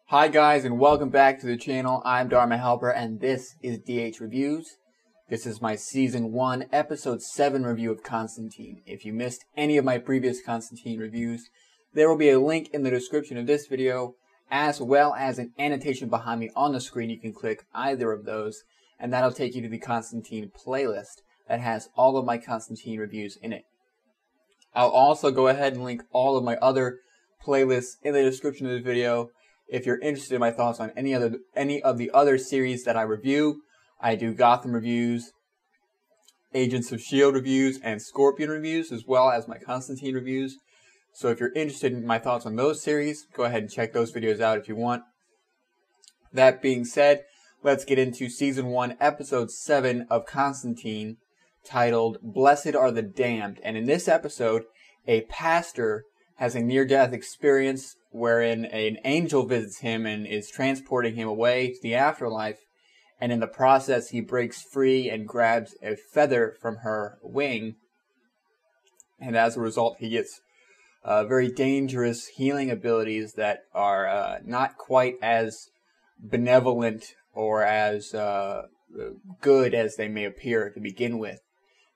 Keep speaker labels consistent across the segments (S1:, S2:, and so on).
S1: Hi guys, and welcome back to the channel. I'm Dharma Helper and this is DH Reviews. This is my Season 1, Episode 7 review of Constantine. If you missed any of my previous Constantine reviews, there will be a link in the description of this video, as well as an annotation behind me on the screen. You can click either of those, and that'll take you to the Constantine playlist that has all of my Constantine reviews in it. I'll also go ahead and link all of my other playlists in the description of the video. If you're interested in my thoughts on any of the other series that I review, I do Gotham reviews, Agents of S.H.I.E.L.D. reviews, and Scorpion reviews, as well as my Constantine reviews. So if you're interested in my thoughts on those series, go ahead and check those videos out if you want. That being said, let's get into Season 1, Episode 7 of Constantine, titled Blessed Are the Damned. And in this episode, a pastor has a near-death experience wherein an angel visits him and is transporting him away to the afterlife, and in the process he breaks free and grabs a feather from her wing, and as a result he gets very dangerous healing abilities that are not quite as benevolent or as good as they may appear to begin with.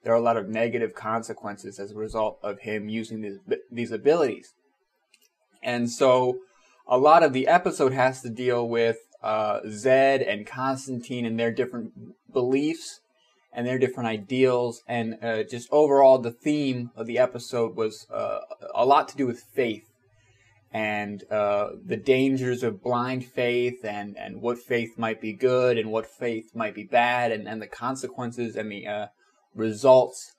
S1: There are a lot of negative consequences as a result of him using these abilities. And so a lot of the episode has to deal with Zed and Constantine and their different beliefs and their different ideals. And just overall, the theme of the episode was a lot to do with faith and the dangers of blind faith and what faith might be good and what faith might be bad and the consequences and the results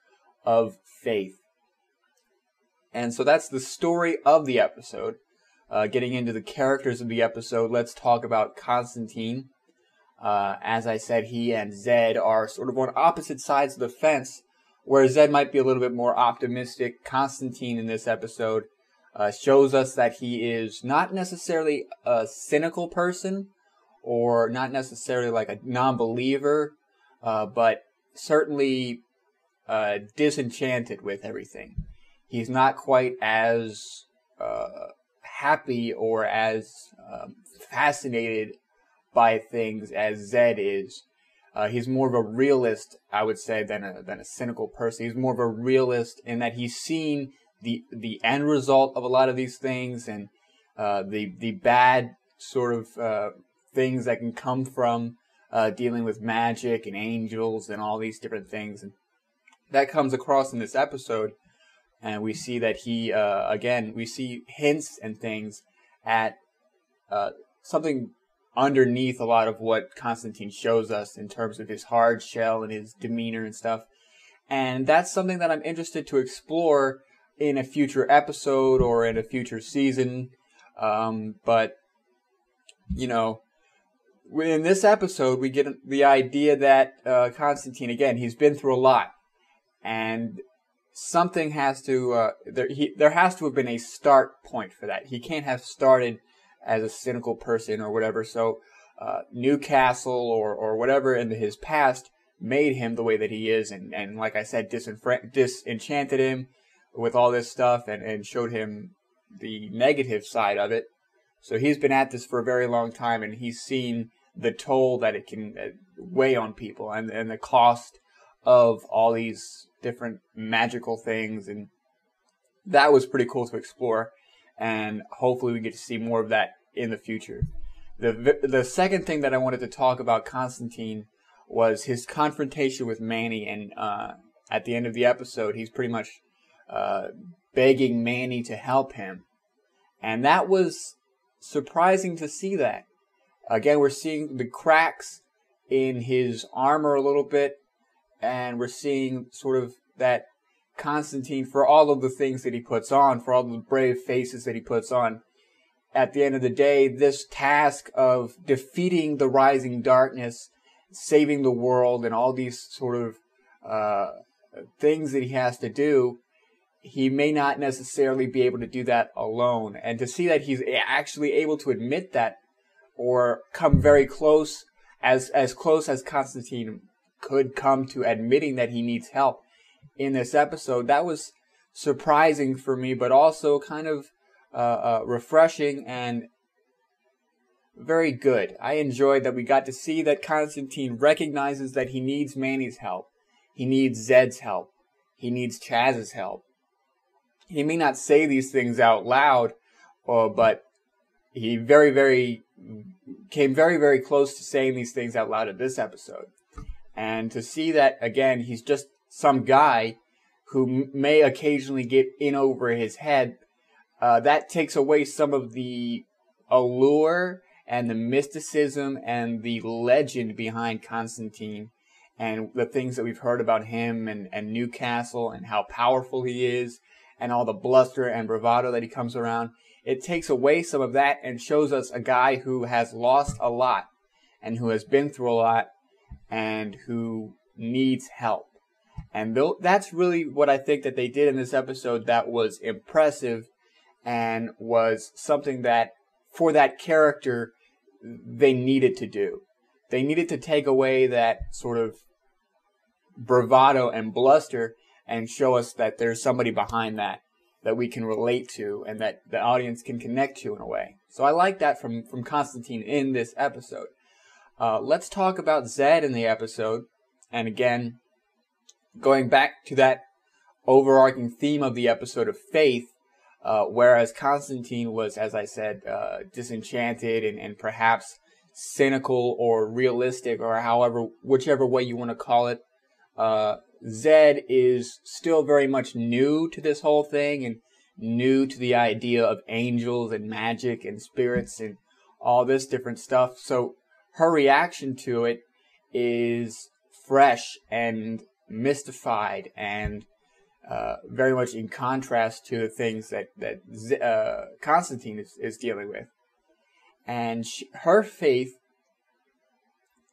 S1: of faith. And so that's the story of the episode. Getting into the characters of the episode, let's talk about Constantine. As I said, he and Zed are sort of on opposite sides of the fence, where Zed might be a little bit more optimistic. Constantine in this episode shows us that he is not necessarily a cynical person, or not necessarily like a non-believer, but certainly disenchanted with everything. He's not quite as happy or as fascinated by things as Zed is. He's more of a realist, I would say, than a cynical person. He's more of a realist in that he's seen the end result of a lot of these things and the bad sort of things that can come from dealing with magic and angels and all these different things. And that comes across in this episode. And we see that he, again, we see hints and things at something underneath a lot of what Constantine shows us in terms of his hard shell and his demeanor and stuff. And that's something that I'm interested to explore in a future episode or in a future season. But, you know, in this episode, we get the idea that Constantine, again, he's been through a lot. And something has to, there has to have been a start point for that. He can't have started as a cynical person or whatever. So Newcastle or whatever in his past made him the way that he is. And like I said, disenchanted him with all this stuff and showed him the negative side of it. So he's been at this for a very long time, and he's seen the toll that it can weigh on people and the cost of all these different magical things, and that was pretty cool to explore, and hopefully we get to see more of that in the future. The second thing that I wanted to talk about Constantine was his confrontation with Manny, and at the end of the episode he's pretty much begging Manny to help him, and that was surprising to see that. Again, we're seeing the cracks in his armor a little bit, and we're seeing sort of that Constantine, for all of the things that he puts on, for all the brave faces that he puts on, at the end of the day, this task of defeating the rising darkness, saving the world, and all these sort of things that he has to do, he may not necessarily be able to do that alone. And to see that he's actually able to admit that, or come very close, as close as Constantine could come to admitting that he needs help in this episode, that was surprising for me, but also kind of refreshing and very good. I enjoyed that we got to see that Constantine recognizes that he needs Manny's help. He needs Zed's help. He needs Chaz's help. He may not say these things out loud, but he came very, very close to saying these things out loud in this episode. And to see that, again, he's just some guy who may occasionally get in over his head, that takes away some of the allure and the mysticism and the legend behind Constantine and the things that we've heard about him and Newcastle and how powerful he is and all the bluster and bravado that he comes around. It takes away some of that and shows us a guy who has lost a lot and who has been through a lot and who needs help. And that's really what I think that they did in this episode that was impressive and was something that, for that character, they needed to do. They needed to take away that sort of bravado and bluster and show us that there's somebody behind that we can relate to and that the audience can connect to in a way. So I like that from Constantine in this episode. Let's talk about Zed in the episode. And again, going back to that overarching theme of the episode of faith, whereas Constantine was, as I said, disenchanted and perhaps cynical or realistic or whichever way you want to call it, Zed is still very much new to this whole thing and new to the idea of angels and magic and spirits and all this different stuff. So her reaction to it is fresh and mystified and very much in contrast to the things that Constantine is dealing with. And her faith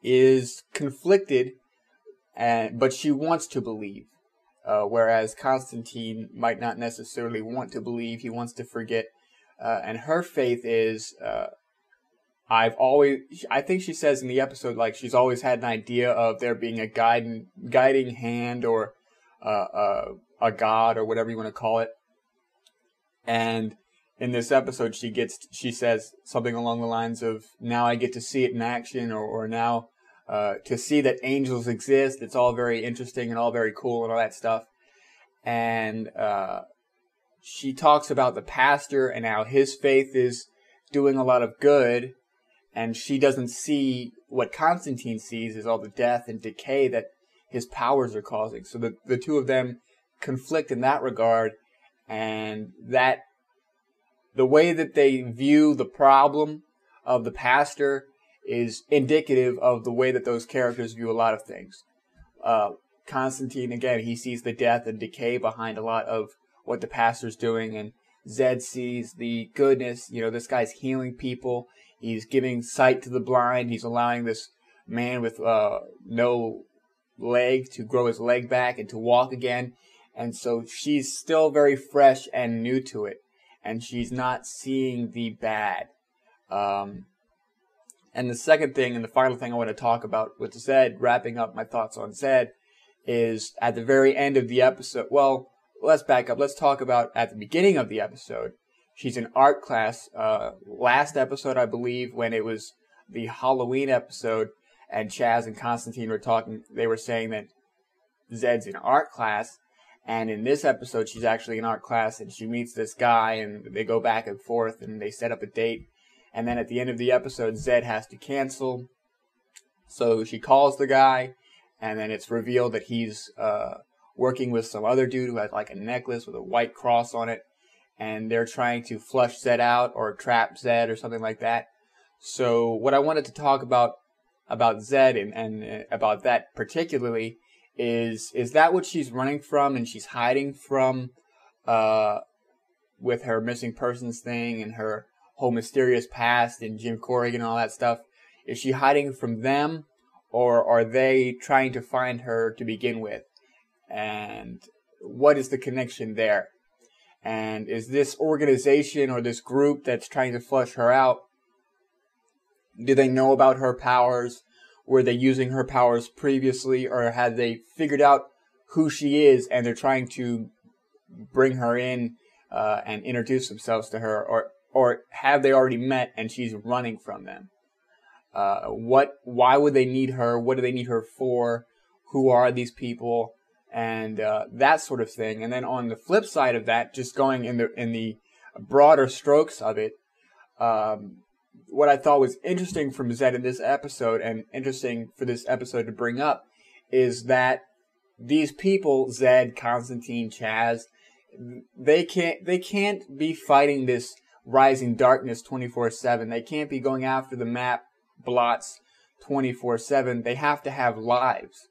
S1: is conflicted, but she wants to believe. Whereas Constantine might not necessarily want to believe, he wants to forget. And her faith is, I think she says in the episode, like, she's always had an idea of there being a guiding hand or a god or whatever you want to call it. And in this episode, she says something along the lines of, now I get to see it in action, or now to see that angels exist. It's all very interesting and all very cool and all that stuff. And she talks about the pastor and how his faith is doing a lot of good, and she doesn't see what Constantine sees is all the death and decay that his powers are causing. So the two of them conflict in that regard, and that the way that they view the problem of the pastor is indicative of the way that those characters view a lot of things. Constantine, again, he sees the death and decay behind a lot of what the pastor's doing, and Zed sees the goodness. This guy's healing people. He's giving sight to the blind. He's allowing this man with no leg to grow his leg back and to walk again. And so she's still very fresh and new to it, and she's not seeing the bad. And the second thing, and the final thing I want to talk about with Zed, wrapping up my thoughts on Zed, is at the very end of the episode. Well, let's back up. Let's talk about at the beginning of the episode. She's in art class. Last episode, I believe, when it was the Halloween episode, and Chaz and Constantine were talking, they were saying that Zed's in art class. And in this episode, she's actually in art class, and she meets this guy, and they go back and forth, and they set up a date. And then at the end of the episode, Zed has to cancel. So she calls the guy, and then it's revealed that he's working with some other dude who has like a necklace with a white cross on it. And they're trying to flush Zed out or trap Zed or something like that. So what I wanted to talk about Zed and about that particularly is that what she's running from and she's hiding from with her missing persons thing and her whole mysterious past and Jim Corrigan and all that stuff? Is she hiding from them, or are they trying to find her to begin with? And what is the connection there? And is this organization or this group that's trying to flush her out, do they know about her powers? Were they using her powers previously, or had they figured out who she is and they're trying to bring her in and introduce themselves to her? Or have they already met and she's running from them? Why would they need her? What do they need her for? Who are these people? And that sort of thing. And then on the flip side of that, just going in the broader strokes of it, what I thought was interesting from Zed in this episode, and interesting for this episode to bring up, is that these people, Zed, Constantine, Chaz, they can't be fighting this rising darkness 24/7. They can't be going after the map blots 24/7. They have to have lives.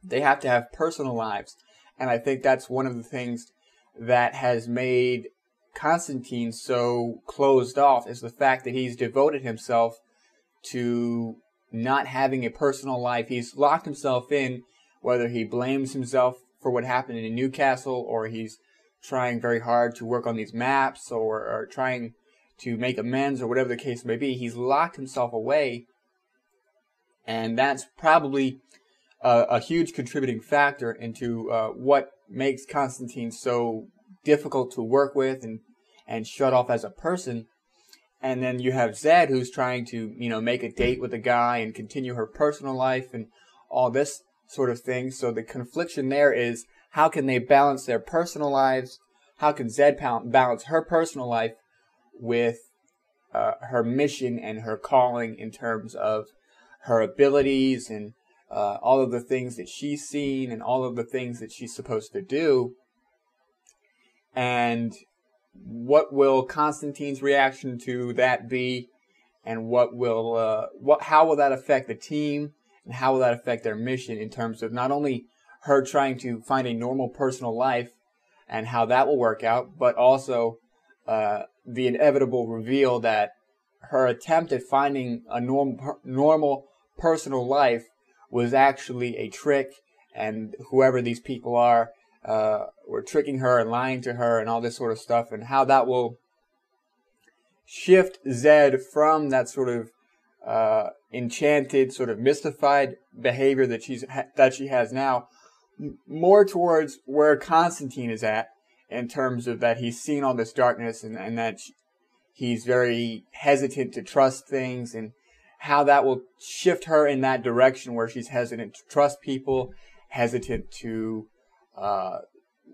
S1: They have to have personal lives. And I think that's one of the things that has made Constantine so closed off, is the fact that he's devoted himself to not having a personal life. He's locked himself in, whether he blames himself for what happened in Newcastle, or he's trying very hard to work on these maps, or trying to make amends, or whatever the case may be. He's locked himself away, and that's probably a huge contributing factor into what makes Constantine so difficult to work with and shut off as a person. And then you have Zed, who's trying to, make a date with a guy and continue her personal life and all this sort of thing. So the confliction there is, how can they balance their personal lives? How can Zed balance her personal life with her mission and her calling in terms of her abilities and all of the things that she's seen and all of the things that she's supposed to do? And what will Constantine's reaction to that be? And how will that affect the team? And how will that affect their mission in terms of not only her trying to find a normal personal life and how that will work out, but also the inevitable reveal that her attempt at finding a normal personal life was actually a trick, and whoever these people are were tricking her and lying to her and all this sort of stuff, and how that will shift Zed from that sort of enchanted, sort of mystified behavior that she has now, more towards where Constantine is at, in terms of that he's seen all this darkness, and that he's very hesitant to trust things, and how that will shift her in that direction where she's hesitant to trust people, hesitant to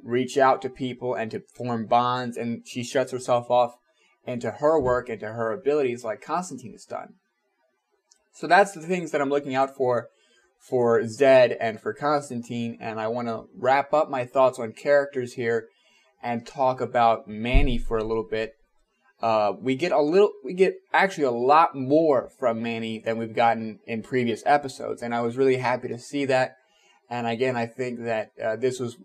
S1: reach out to people and to form bonds, and she shuts herself off into her work, into her abilities, like Constantine has done. So that's the things that I'm looking out for Zed and for Constantine, and I want to wrap up my thoughts on characters here and talk about Manny for a little bit. We get actually a lot more from Manny than we've gotten in previous episodes, and I was really happy to see that. And again, I think that this was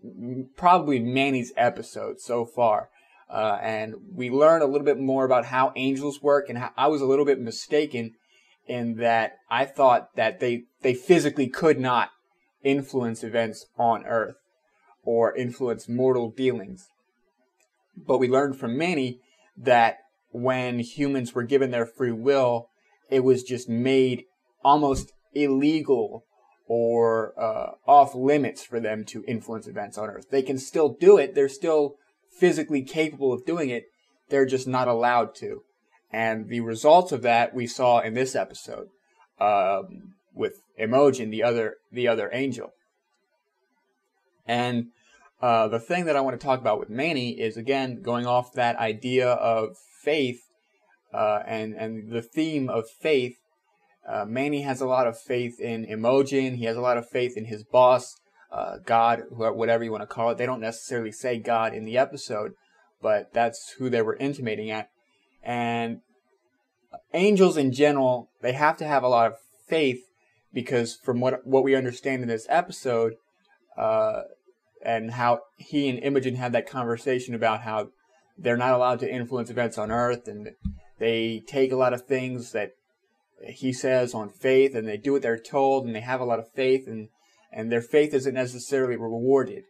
S1: probably Manny's episode so far. And we learned a little bit more about how angels work, and how I was a little bit mistaken in that I thought that they physically could not influence events on Earth or influence mortal dealings. But we learned from Manny that when humans were given their free will, it was just made almost illegal or off limits for them to influence events on Earth. They can still do it. They're still physically capable of doing it. They're just not allowed to. And the results of that we saw in this episode with Imogen, the other angel. And the thing that I want to talk about with Manny is, again, going off that idea of faith and the theme of faith. Manny has a lot of faith in Imogen. He has a lot of faith in his boss, God, whatever you want to call it. They don't necessarily say God in the episode, but that's who they were intimating at. And angels in general, they have to have a lot of faith, because from what we understand in this episode, and how he and Imogen had that conversation about how they're not allowed to influence events on Earth, and they take a lot of things that he says on faith, and they do what they're told, and they have a lot of faith, and their faith isn't necessarily rewarded,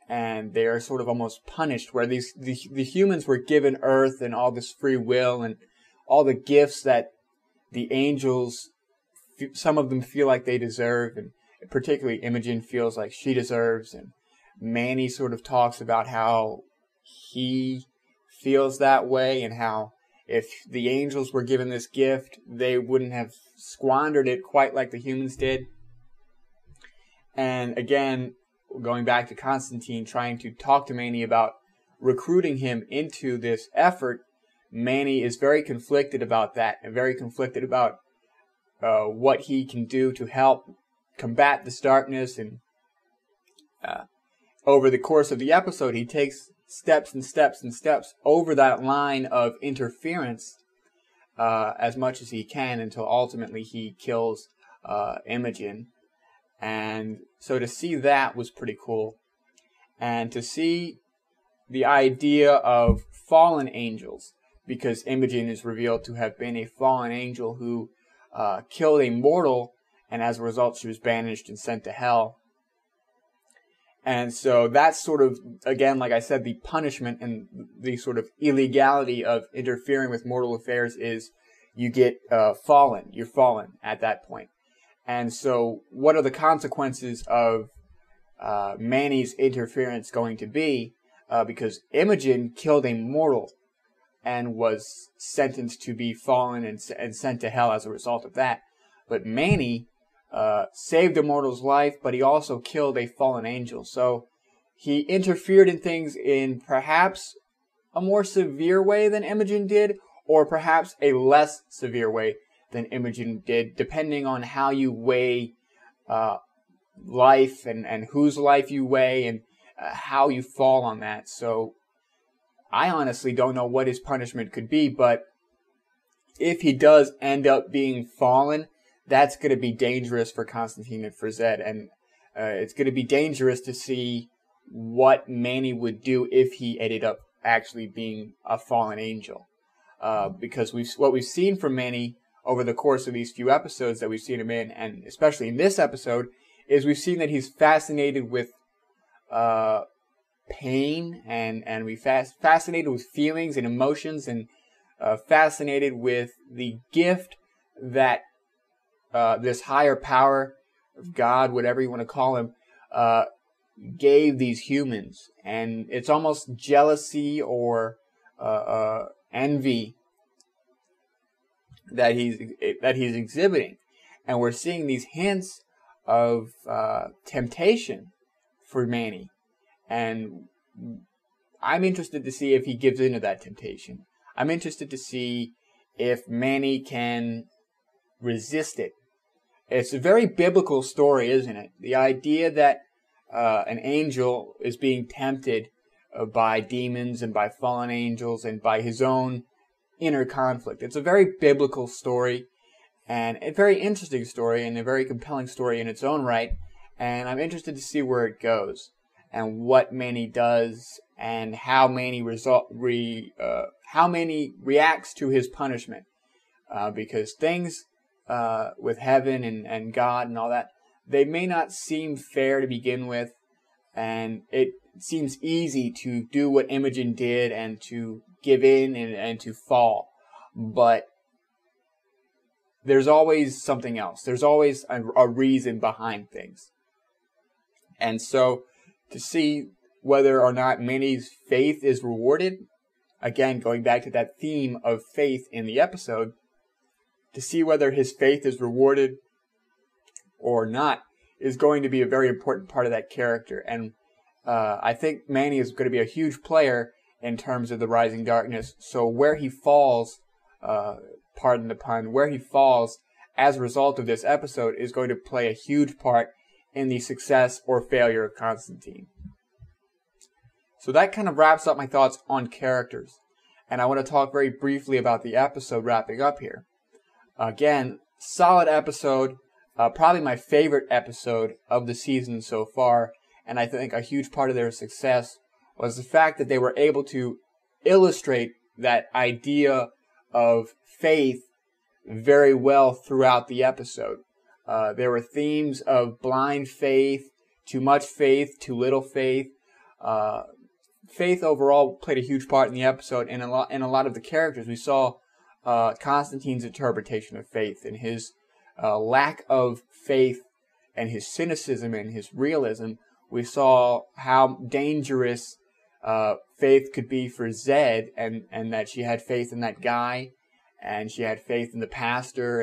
S1: and they are sort of almost punished, where the humans were given Earth and all this free will and all the gifts that the angels, some of them feel like they deserve, and particularly Imogen feels like she deserves, and Manny sort of talks about how he feels that way, and how if the angels were given this gift, they wouldn't have squandered it quite like the humans did. And again, going back to Constantine trying to talk to Manny about recruiting him into this effort, Manny is very conflicted about that, and very conflicted about what he can do to help combat this darkness. And over the course of the episode, he takes steps and steps and steps over that line of interference as much as he can, until ultimately he kills Imogen. And so to see that was pretty cool. And to see the idea of fallen angels, because Imogen is revealed to have been a fallen angel who killed a mortal, and as a result she was banished and sent to hell. And so that's sort of, again, like I said, the punishment and the sort of illegality of interfering with mortal affairs is you get fallen. You're fallen at that point. And so what are the consequences of Manny's interference going to be? Because Imogen killed a mortal and was sentenced to be fallen and sent to hell as a result of that. But Manny saved a mortal's life, but he also killed a fallen angel. So he interfered in things in perhaps a more severe way than Imogen did, or perhaps a less severe way than Imogen did, depending on how you weigh life and whose life you weigh and how you fall on that. So I honestly don't know what his punishment could be, but if he does end up being fallen, that's going to be dangerous for Constantine and for Zed, and it's going to be dangerous to see what Manny would do if he ended up actually being a fallen angel. Because what we've seen from Manny over the course of these few episodes that we've seen him in, and especially in this episode, is we've seen that he's fascinated with pain, and we fascinated with feelings and emotions, and fascinated with the gift that this higher power of God, whatever you want to call him, gave these humans. And it's almost jealousy or envy that he's exhibiting. And we're seeing these hints of temptation for Manny. And I'm interested to see if he gives into that temptation. I'm interested to see if Manny can resist it. It's a very biblical story, isn't it? The idea that an angel is being tempted by demons and by fallen angels and by his own inner conflict. It's a very biblical story, and a very interesting story, and a very compelling story in its own right. And I'm interested to see where it goes, and what Manny does, and how Manny reacts to his punishment. Because things with heaven and God and all that, they may not seem fair to begin with, and it seems easy to do what Imogen did and to give in and to fall. But there's always something else. There's always a reason behind things. And so to see whether or not Manny's faith is rewarded, again, going back to that theme of faith in the episode, to see whether his faith is rewarded or not is going to be a very important part of that character. And I think Manny is going to be a huge player in terms of the Rising Darkness. So where he falls, pardon the pun, where he falls as a result of this episode is going to play a huge part in the success or failure of Constantine. So that kind of wraps up my thoughts on characters. And I want to talk very briefly about the episode wrapping up here. Again, solid episode, probably my favorite episode of the season so far, and I think a huge part of their success was the fact that they were able to illustrate that idea of faith very well throughout the episode. There were themes of blind faith, too much faith, too little faith. Faith overall played a huge part in the episode, and in a lot of the characters. We saw Constantine's interpretation of faith, and his lack of faith, and his cynicism and his realism. We saw how dangerous Faith could be for Zed, and that she had faith in that guy, and she had faith in the pastor,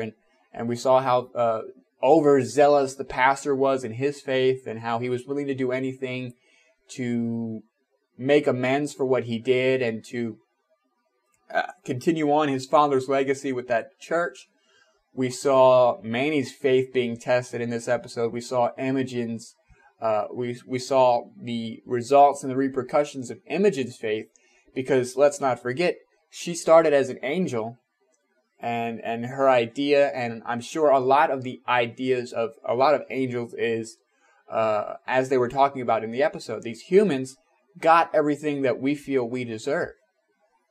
S1: and we saw how overzealous the pastor was in his faith, and how he was willing to do anything to make amends for what he did, and to continue on his father's legacy with that church. We saw Manny's faith being tested in this episode. We saw Imogen's, we saw the results and the repercussions of Imogen's faith, because let's not forget, she started as an angel, and her idea, and I'm sure a lot of the ideas of a lot of angels is, as they were talking about in the episode, these humans got everything that we feel we deserve.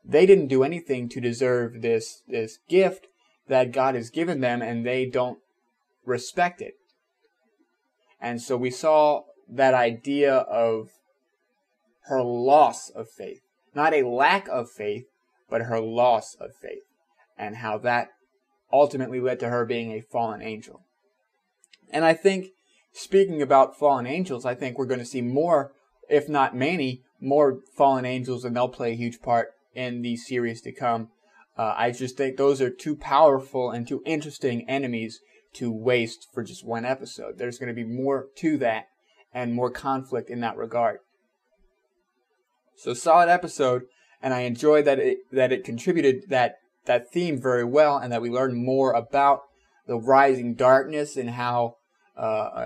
S1: They didn't do anything to deserve this gift that God has given them, and they don't respect it. And so we saw that idea of her loss of faith. Not a lack of faith, but her loss of faith. And how that ultimately led to her being a fallen angel. And I think, speaking about fallen angels, I think we're going to see more, if not many, more fallen angels, and they'll play a huge part in the series to come. I just think those are too powerful and too interesting enemies to waste for just one episode. There's going to be more to that, and more conflict in that regard. So, solid episode, and I enjoyed that it contributed that theme very well, and that we learned more about the rising darkness, and how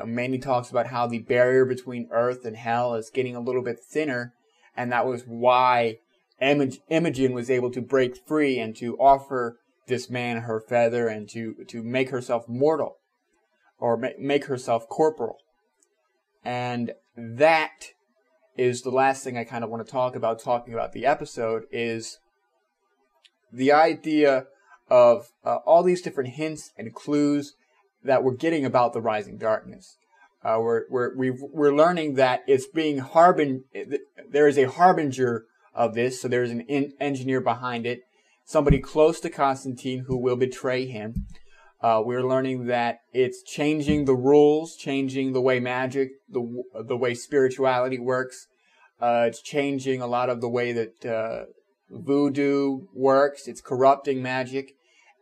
S1: Manny talks about how the barrier between earth and hell is getting a little bit thinner, and that was why Imogen was able to break free and to offer this man her feather, and to make herself mortal, or make herself corporal. And that is the last thing I kind of want to talking about the episode, is the idea of all these different hints and clues that we're getting about the rising darkness. We're learning that it's being there is a harbinger of this, so there's an engineer behind it, somebody close to Constantine who will betray him. We're learning that it's changing the rules, changing the way magic, the way spirituality works. It's changing a lot of the way that voodoo works. It's corrupting magic,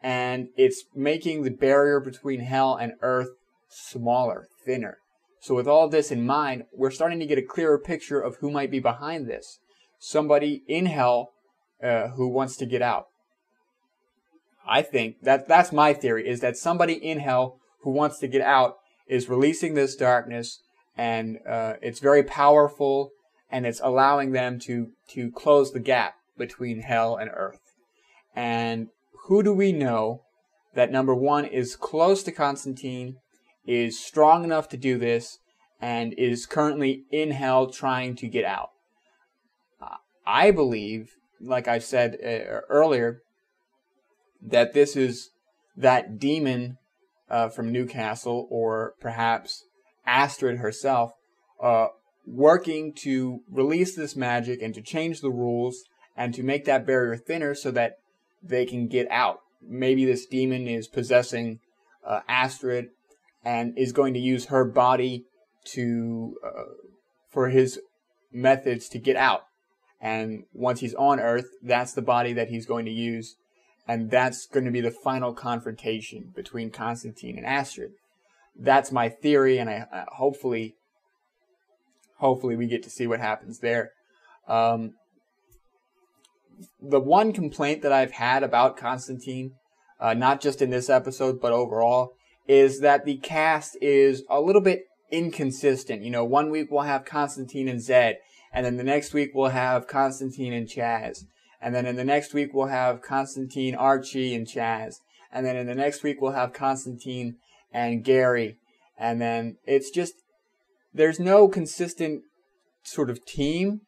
S1: and it's making the barrier between hell and earth smaller, thinner. So with all this in mind, we're starting to get a clearer picture of who might be behind this. Somebody in hell who wants to get out. I think that's my theory, is that somebody in hell who wants to get out is releasing this darkness, and it's very powerful, and it's allowing them to close the gap between hell and earth. And who do we know that, number one, is close to Constantine, is strong enough to do this, and is currently in hell trying to get out? I believe, like I said earlier, that this is that demon from Newcastle, or perhaps Astrid herself, working to release this magic and to change the rules and to make that barrier thinner so that they can get out. Maybe this demon is possessing Astrid and is going to use her body for his methods to get out. And once he's on Earth, that's the body that he's going to use. And that's going to be the final confrontation between Constantine and Astrid. That's my theory, and I hopefully we get to see what happens there. The one complaint that I've had about Constantine, not just in this episode, but overall, is that the cast is a little bit inconsistent. You know, one week we'll have Constantine and Zed, and then the next week we'll have Constantine and Chaz. And then in the next week we'll have Constantine, Archie, and Chaz. And then in the next week we'll have Constantine and Gary. And then it's just, there's no consistent sort of team.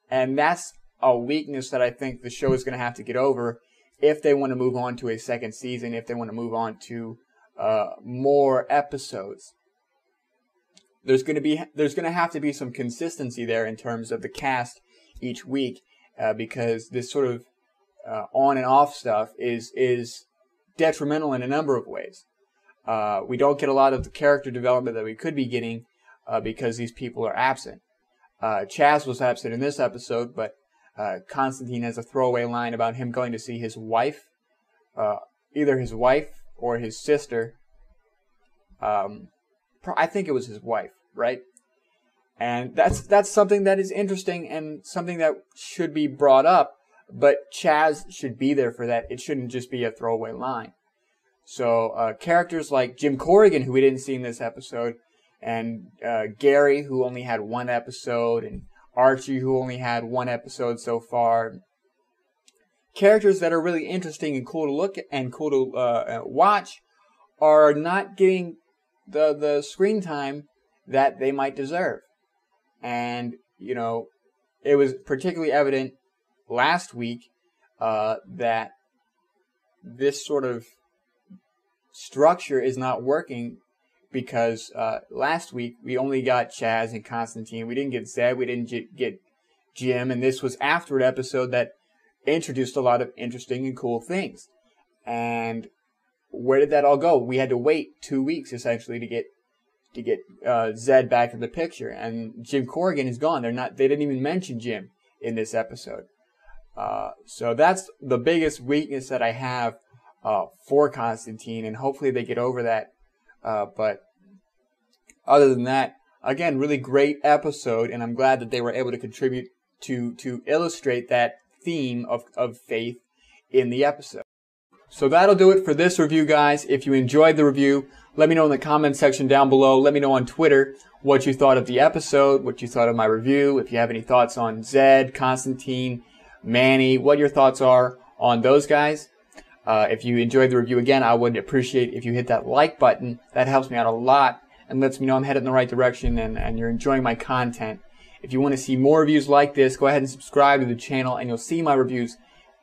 S1: And that's a weakness that I think the show is going to have to get over if they want to move on to a second season, if they want to move on to more episodes. There's going to have to be some consistency there in terms of the cast each week, because this sort of on and off stuff is detrimental in a number of ways. We don't get a lot of the character development that we could be getting because these people are absent. Chaz was absent in this episode, but Constantine has a throwaway line about him going to see his wife, either his wife or his sister. I think it was his wife, right? And that's something that is interesting and something that should be brought up, but Chaz should be there for that. It shouldn't just be a throwaway line. So characters like Jim Corrigan, who we didn't see in this episode, and Gary, who only had one episode, and Archie, who only had one episode so far. Characters that are really interesting and cool to look at and cool to watch are not getting the screen time that they might deserve. And, you know, it was particularly evident last week that this sort of structure is not working, because last week we only got Chaz and Constantine. We didn't get Zed, we didn't get Jim, and this was after an episode that introduced a lot of interesting and cool things. And where did that all go? We had to wait 2 weeks essentially to get Zed back in the picture, and Jim Corrigan is gone. They didn't even mention Jim in this episode. So that's the biggest weakness that I have for Constantine, and hopefully they get over that. But other than that, again, really great episode, and I'm glad that they were able to contribute to illustrate that theme of faith in the episode. So that'll do it for this review, guys. If you enjoyed the review, let me know in the comment section down below. Let me know on Twitter what you thought of the episode, what you thought of my review. If you have any thoughts on Zed, Constantine, Manny, what your thoughts are on those guys. If you enjoyed the review, again, I would appreciate if you hit that like button. That helps me out a lot and lets me know I'm headed in the right direction and you're enjoying my content. If you want to see more reviews like this, go ahead and subscribe to the channel, and you'll see my reviews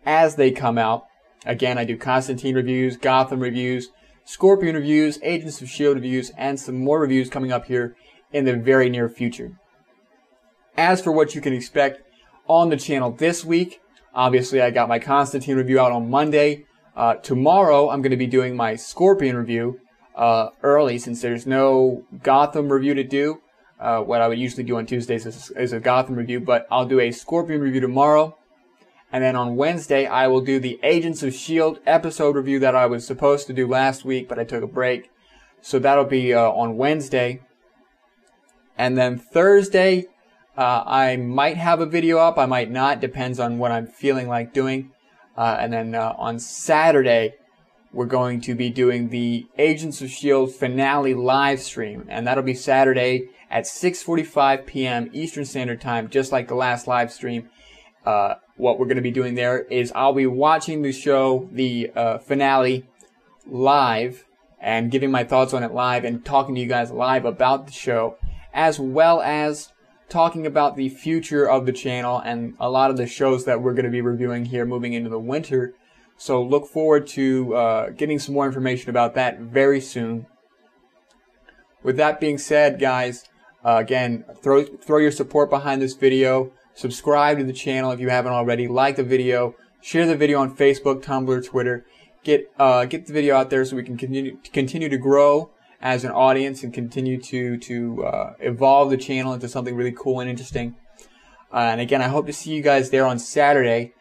S1: as they come out. Again, I do Constantine reviews, Gotham reviews, Scorpion reviews, Agents of S.H.I.E.L.D. reviews, and some more reviews coming up here in the very near future. As for what you can expect on the channel this week, obviously I got my Constantine review out on Monday. Tomorrow I'm going to be doing my Scorpion review early, since there's no Gotham review to do. What I would usually do on Tuesdays is a Gotham review, but I'll do a Scorpion review tomorrow. And then on Wednesday, I will do the Agents of S.H.I.E.L.D. episode review that I was supposed to do last week, but I took a break. So that'll be on Wednesday. And then Thursday, I might have a video up, I might not, depends on what I'm feeling like doing. And then on Saturday, we're going to be doing the Agents of S.H.I.E.L.D. finale live stream. And that'll be Saturday at 6:45 p.m. Eastern Standard Time, just like the last live stream. What we're going to be doing there is I'll be watching the show, the finale, live, and giving my thoughts on it live, and talking to you guys live about the show, as well as talking about the future of the channel and a lot of the shows that we're going to be reviewing here moving into the winter. So look forward to getting some more information about that very soon. With that being said, guys, again, throw your support behind this video. Subscribe to the channel if you haven't already. Like the video. Share the video on Facebook, Tumblr, Twitter. Get the video out there so we can continue to grow as an audience and continue to evolve the channel into something really cool and interesting. And again, I hope to see you guys there on Saturday.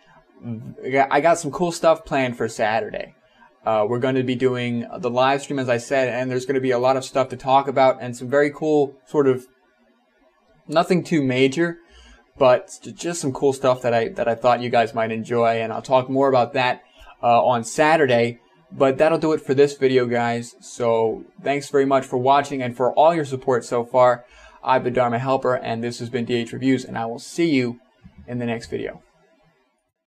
S1: I got some cool stuff planned for Saturday. We're going to be doing the live stream, as I said, and there's going to be a lot of stuff to talk about and some very cool sort of, nothing too major, but just some cool stuff that I thought you guys might enjoy, and I'll talk more about that on Saturday. But that'll do it for this video, guys. So thanks very much for watching and for all your support so far. I've been Dharma Helper, and this has been DH Reviews, and I will see you in the next video.